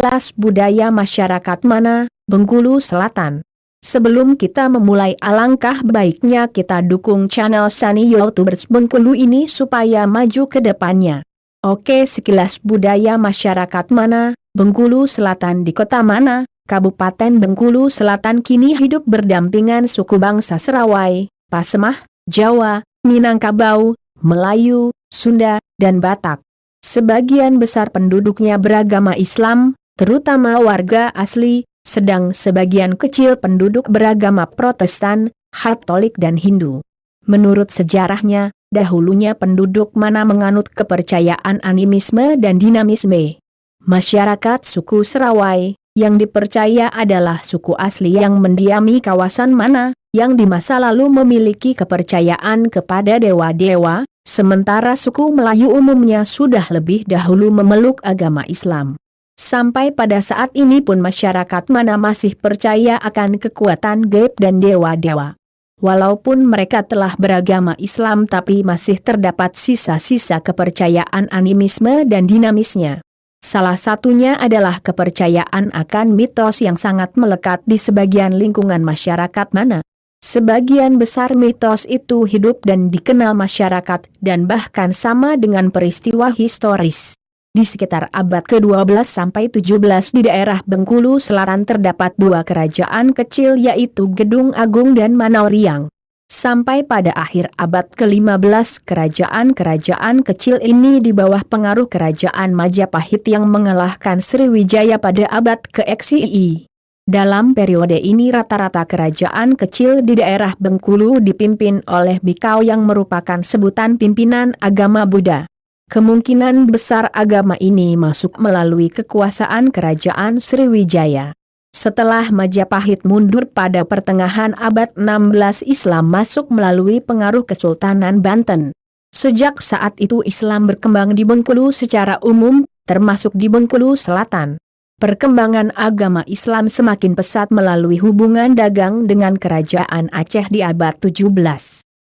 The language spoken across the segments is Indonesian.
Sekilas budaya masyarakat Mana, Bengkulu Selatan. Sebelum kita memulai, alangkah baiknya kita dukung channel Sunny YouTubers Bengkulu ini supaya maju ke depannya. Oke, sekilas budaya masyarakat Mana, Bengkulu Selatan. Di kota Mana, Kabupaten Bengkulu Selatan kini hidup berdampingan suku bangsa Serawai, Pasemah, Jawa, Minangkabau, Melayu, Sunda, dan Batak. Sebagian besar penduduknya beragama Islam, terutama warga asli, sedang sebagian kecil penduduk beragama Protestan, Katolik dan Hindu. Menurut sejarahnya, dahulunya penduduk Mana menganut kepercayaan animisme dan dinamisme. Masyarakat suku Serawai, yang dipercaya adalah suku asli yang mendiami kawasan Mana, yang di masa lalu memiliki kepercayaan kepada dewa-dewa, sementara suku Melayu umumnya sudah lebih dahulu memeluk agama Islam. Sampai pada saat ini pun masyarakat Mana masih percaya akan kekuatan gaib dan dewa-dewa. Walaupun mereka telah beragama Islam tapi masih terdapat sisa-sisa kepercayaan animisme dan dinamisnya. Salah satunya adalah kepercayaan akan mitos yang sangat melekat di sebagian lingkungan masyarakat Mana. Sebagian besar mitos itu hidup dan dikenal masyarakat dan bahkan sama dengan peristiwa historis. Di sekitar abad ke-12 sampai 17 di daerah Bengkulu Selatan terdapat dua kerajaan kecil yaitu Gedung Agung dan Manauriang. Sampai pada akhir abad ke-15 kerajaan-kerajaan kecil ini di bawah pengaruh kerajaan Majapahit yang mengalahkan Sriwijaya pada abad ke-XII. Dalam periode ini rata-rata kerajaan kecil di daerah Bengkulu dipimpin oleh bikau yang merupakan sebutan pimpinan agama Buddha. Kemungkinan besar agama ini masuk melalui kekuasaan kerajaan Sriwijaya. Setelah Majapahit mundur pada pertengahan abad 16, Islam masuk melalui pengaruh Kesultanan Banten. Sejak saat itu Islam berkembang di Bengkulu secara umum, termasuk di Bengkulu Selatan. Perkembangan agama Islam semakin pesat melalui hubungan dagang dengan kerajaan Aceh di abad 17.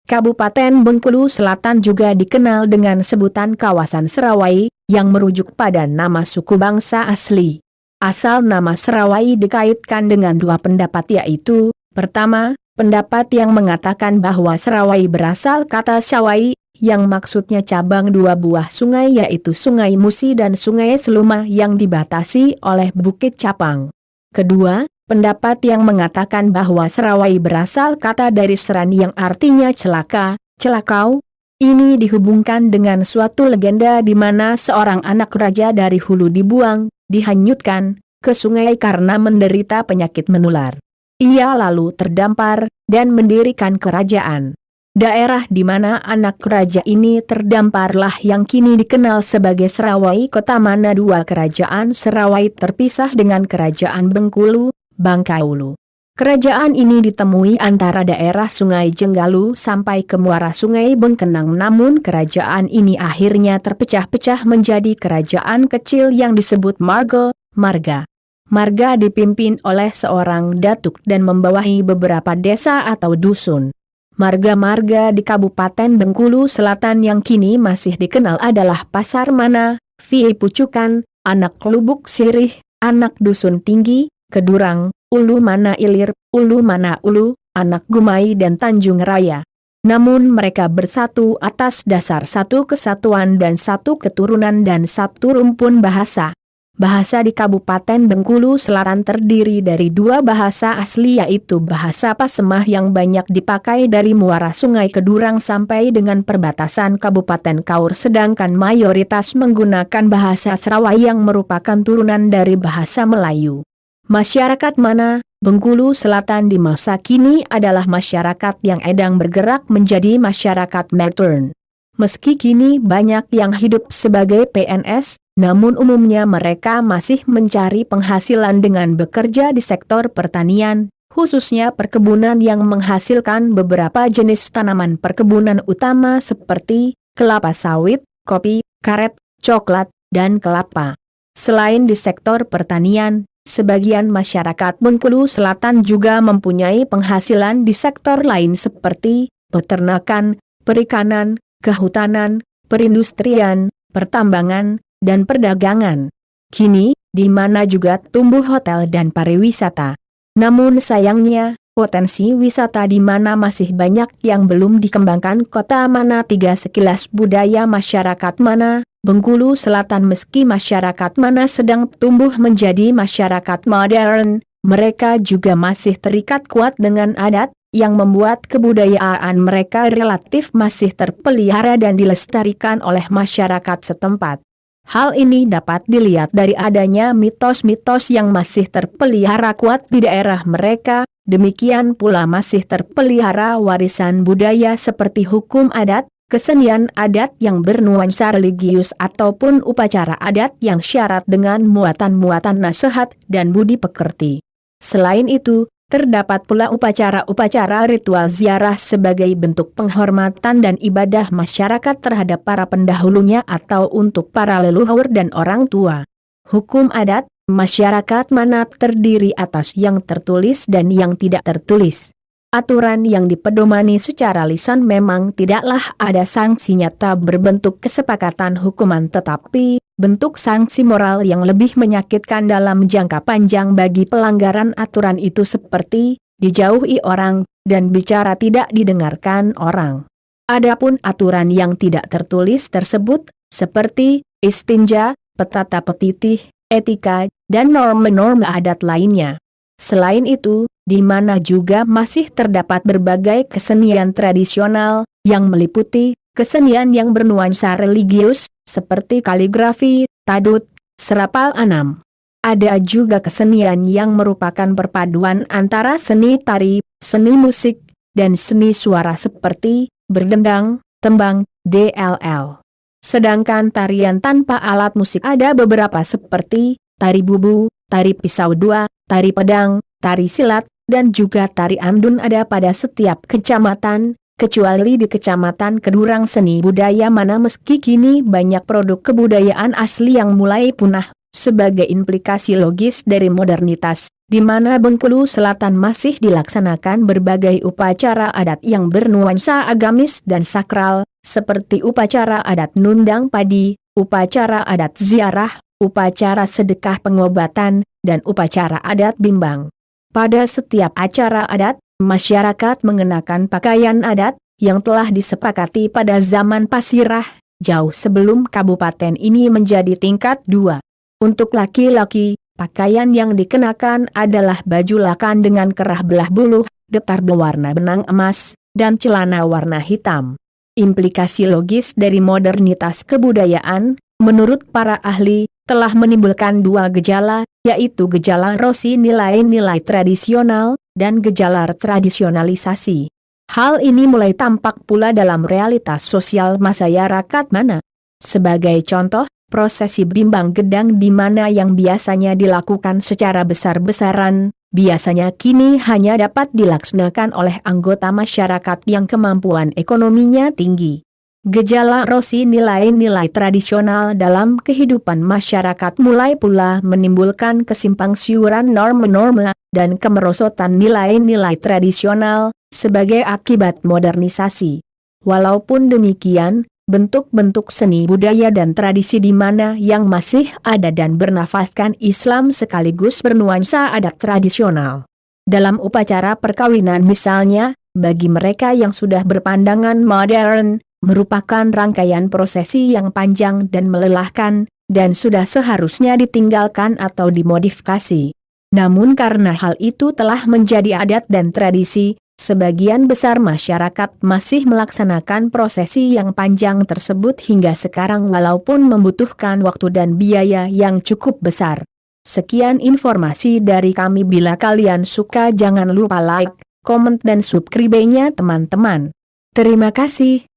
Kabupaten Bengkulu Selatan juga dikenal dengan sebutan kawasan Serawai, yang merujuk pada nama suku bangsa asli. Asal nama Serawai dikaitkan dengan dua pendapat yaitu, pertama, pendapat yang mengatakan bahwa Serawai berasal kata Syawai, yang maksudnya cabang dua buah sungai yaitu Sungai Musi dan Sungai Seluma yang dibatasi oleh Bukit Capang. Kedua, pendapat yang mengatakan bahwa Serawai berasal kata dari Seran yang artinya celaka, celakau. Ini dihubungkan dengan suatu legenda di mana seorang anak raja dari hulu dibuang, dihanyutkan, ke sungai karena menderita penyakit menular. Ia lalu terdampar, dan mendirikan kerajaan. Daerah di mana anak raja ini terdamparlah yang kini dikenal sebagai Serawai Kota. Mana dua kerajaan Serawai terpisah dengan kerajaan Bengkulu, Bangkaulu. Kerajaan ini ditemui antara daerah Sungai Jenggalu sampai ke muara Sungai Bengkenang, namun kerajaan ini akhirnya terpecah-pecah menjadi kerajaan kecil yang disebut Marga. Marga dipimpin oleh seorang datuk dan membawahi beberapa desa atau dusun. Marga-marga di Kabupaten Bengkulu Selatan yang kini masih dikenal adalah Pasar Mana, Vi Pucukan, Anak Lubuk Sirih, Anak Dusun Tinggi, Kedurang, Ulu Mana Ilir, Ulu Mana Ulu, Anak Gumai dan Tanjung Raya. Namun mereka bersatu atas dasar satu kesatuan dan satu keturunan dan satu rumpun bahasa. Bahasa di Kabupaten Bengkulu Selatan terdiri dari dua bahasa asli yaitu bahasa Pasemah yang banyak dipakai dari muara Sungai Kedurang sampai dengan perbatasan Kabupaten Kaur, sedangkan mayoritas menggunakan bahasa Serawai yang merupakan turunan dari bahasa Melayu. Masyarakat Mana, Bengkulu Selatan di masa kini adalah masyarakat yang edang bergerak menjadi masyarakat modern. Meski kini banyak yang hidup sebagai PNS, namun umumnya mereka masih mencari penghasilan dengan bekerja di sektor pertanian, khususnya perkebunan yang menghasilkan beberapa jenis tanaman perkebunan utama seperti kelapa sawit, kopi, karet, coklat, dan kelapa. Selain di sektor pertanian, sebagian masyarakat Bengkulu Selatan juga mempunyai penghasilan di sektor lain seperti peternakan, perikanan, kehutanan, perindustrian, pertambangan, dan perdagangan. Kini, di mana juga tumbuh hotel dan pariwisata. Namun sayangnya, potensi wisata di mana masih banyak yang belum dikembangkan. Kota mana? 3 Sekilas budaya masyarakat mana? Bengkulu Selatan. Meski masyarakat mana sedang tumbuh menjadi masyarakat modern, mereka juga masih terikat kuat dengan adat, yang membuat kebudayaan mereka relatif masih terpelihara dan dilestarikan oleh masyarakat setempat. Hal ini dapat dilihat dari adanya mitos-mitos yang masih terpelihara kuat di daerah mereka, demikian pula masih terpelihara warisan budaya seperti hukum adat, kesenian adat yang bernuansa religius ataupun upacara adat yang syarat dengan muatan-muatan nasihat dan budi pekerti. Selain itu, terdapat pula upacara-upacara ritual ziarah sebagai bentuk penghormatan dan ibadah masyarakat terhadap para pendahulunya atau untuk para leluhur dan orang tua. Hukum adat, masyarakat mana terdiri atas yang tertulis dan yang tidak tertulis. Aturan yang dipedomani secara lisan memang tidaklah ada sanksi nyata berbentuk kesepakatan hukuman, tetapi bentuk sanksi moral yang lebih menyakitkan dalam jangka panjang bagi pelanggaran aturan itu seperti dijauhi orang dan bicara tidak didengarkan orang. Adapun aturan yang tidak tertulis tersebut seperti istinja, petata petitih, etika, dan norma-norma adat lainnya. Selain itu, di mana juga masih terdapat berbagai kesenian tradisional, yang meliputi kesenian yang bernuansa religius, seperti kaligrafi, tadut, serapal anam. Ada juga kesenian yang merupakan perpaduan antara seni tari, seni musik, dan seni suara seperti berdendang, tembang, DLL. Sedangkan tarian tanpa alat musik ada beberapa seperti tari bubu, tari pisau dua, tari pedang, tari silat, dan juga tari andun ada pada setiap kecamatan, kecuali di Kecamatan Kedurang seni budaya mana meski kini banyak produk kebudayaan asli yang mulai punah, sebagai implikasi logis dari modernitas, di mana Bengkulu Selatan masih dilaksanakan berbagai upacara adat yang bernuansa agamis dan sakral, seperti upacara adat nundang padi, upacara adat ziarah, upacara sedekah pengobatan, dan upacara adat bimbang. Pada setiap acara adat, masyarakat mengenakan pakaian adat, yang telah disepakati pada zaman Pasirah, jauh sebelum kabupaten ini menjadi tingkat 2. Untuk laki-laki, pakaian yang dikenakan adalah baju lakan dengan kerah belah buluh, getar berwarna benang emas, dan celana warna hitam. Implikasi logis dari modernitas kebudayaan, menurut para ahli, telah menimbulkan 2 gejala, yaitu gejala erosi nilai-nilai tradisional, dan gejala tradisionalisasi. Hal ini mulai tampak pula dalam realitas sosial masyarakat mana. Sebagai contoh, prosesi bimbang gedang di mana yang biasanya dilakukan secara besar-besaran, biasanya kini hanya dapat dilaksanakan oleh anggota masyarakat yang kemampuan ekonominya tinggi. Gejala erosi nilai-nilai tradisional dalam kehidupan masyarakat mulai pula menimbulkan kesimpangsiuran norma-norma dan kemerosotan nilai-nilai tradisional sebagai akibat modernisasi. Walaupun demikian, bentuk-bentuk seni budaya dan tradisi di mana yang masih ada dan bernafaskan Islam sekaligus bernuansa adat tradisional. Dalam upacara perkawinan misalnya, bagi mereka yang sudah berpandangan modern, merupakan rangkaian prosesi yang panjang dan melelahkan, dan sudah seharusnya ditinggalkan atau dimodifikasi. Namun karena hal itu telah menjadi adat dan tradisi, sebagian besar masyarakat masih melaksanakan prosesi yang panjang tersebut hingga sekarang walaupun membutuhkan waktu dan biaya yang cukup besar. Sekian informasi dari kami. Bila kalian suka jangan lupa like, komen dan subscribe-nya teman-teman. Terima kasih.